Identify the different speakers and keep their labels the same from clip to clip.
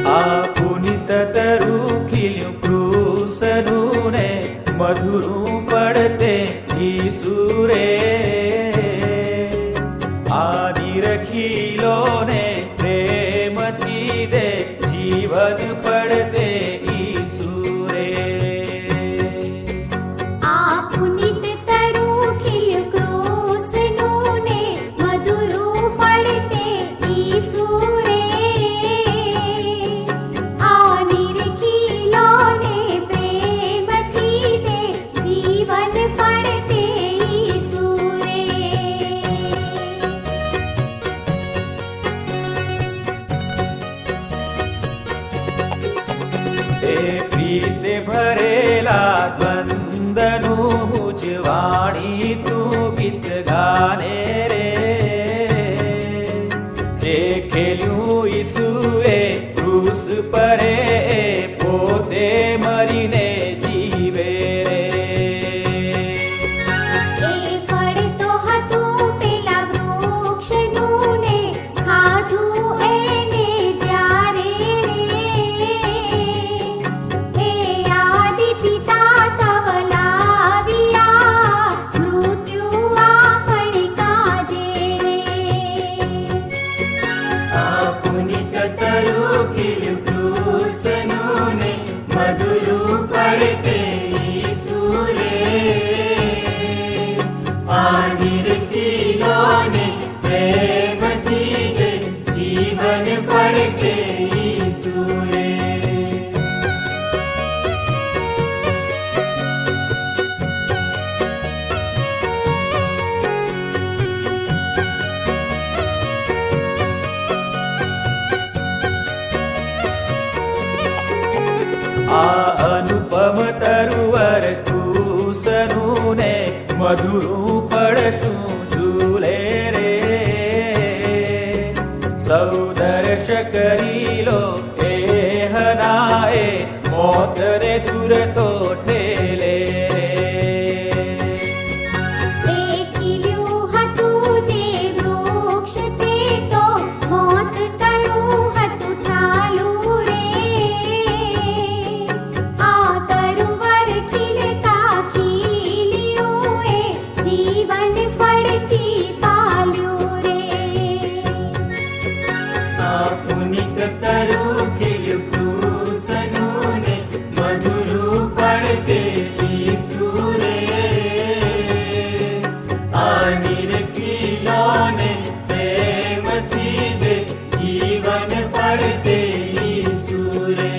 Speaker 1: આ પુનિત તરું ખીલ્યું કૃષ્ણનું ને મધુરું પડતે ઈસુરે આ નિરખીલો ને પ્રેમથી દે જીવન પડતે ઈસુરે
Speaker 2: આ પુનિત તરું ખીલ્યું કૃષ્ણનું ને મધુરું પડતે ઈસુરે આ નિરખીલો ને પ્રેમથી દે જીવન પડતે ઈસુરે
Speaker 1: એ પ્રીતે ભરેલા બંધનું ઉજવાણી તું ગીત ગાને રે જે ખેલ્યું ઈસુએ ક્રૂસ પરે એ પોતે મરીને જીવે રે
Speaker 2: એ ફળ તો હતું પેલા વૃક્ષનું ને ખાધું એને જ્યારે રે એ આદિ પિતા તવ લાવ્યા મૃત્યુ આપણે કાજે રે
Speaker 3: આ પુનિત તરું ખીલ્યું કૃષ્ણનું ને મધુરું પડતે ઈસુરે આ નિરખીલો ને પ્રેમથી દે જીવન પડતે ઈસુરે
Speaker 1: આ અનુપમ તરુવર કૃષ્ણનું ને મધુરું પડશું ઝૂલે રે સૌ દર્શ કરી લો એ હનાએ મોતને દૂર તો ઠેલે રે
Speaker 2: એ ખીલ્યું હતું જે વૃક્ષ તે તો મોત તળું હતું ઠાલું રે આ તરુવર ખીલતા ખીલ્યું એ જીવન ફળથી ફાલ્યું રે
Speaker 3: આ પુનિત તરું ખીલ્યું કૃષ્ણનું ને મધુરું પડતે ઈસુરે આ નિરખીલો ને પ્રેમથી દે જીવન પડતે ઈસુરે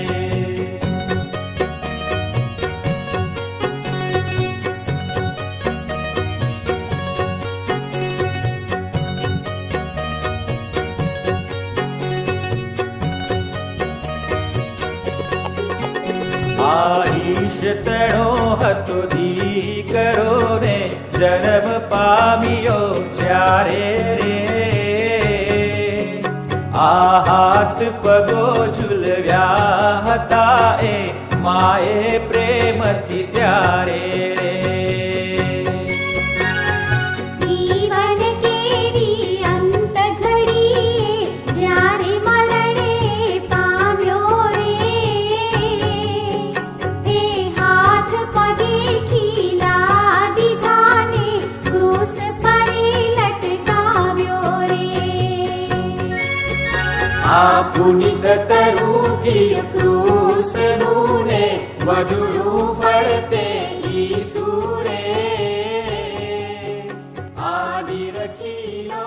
Speaker 1: આ ઈશ તણો હતો દીકરો ને જન્મ પામ્યો જ્યારે રે આ હાથ પગો ઝૂલવ્યા હતા એ માએ પ્રેમથી ત્યારે રે
Speaker 2: જીવન કેરી અંત ઘડીએ જ્યારે મરણે પામ્યો રે એ હાથ પગે ખીલા દીધા ને ક્રૂસ પરે લટકાવ્યો રે
Speaker 1: આ પુનિત તરું ખીલ્યું કૃષ્ણનું ને મધુરું પડતે ઈસુરે આ નિરખીલો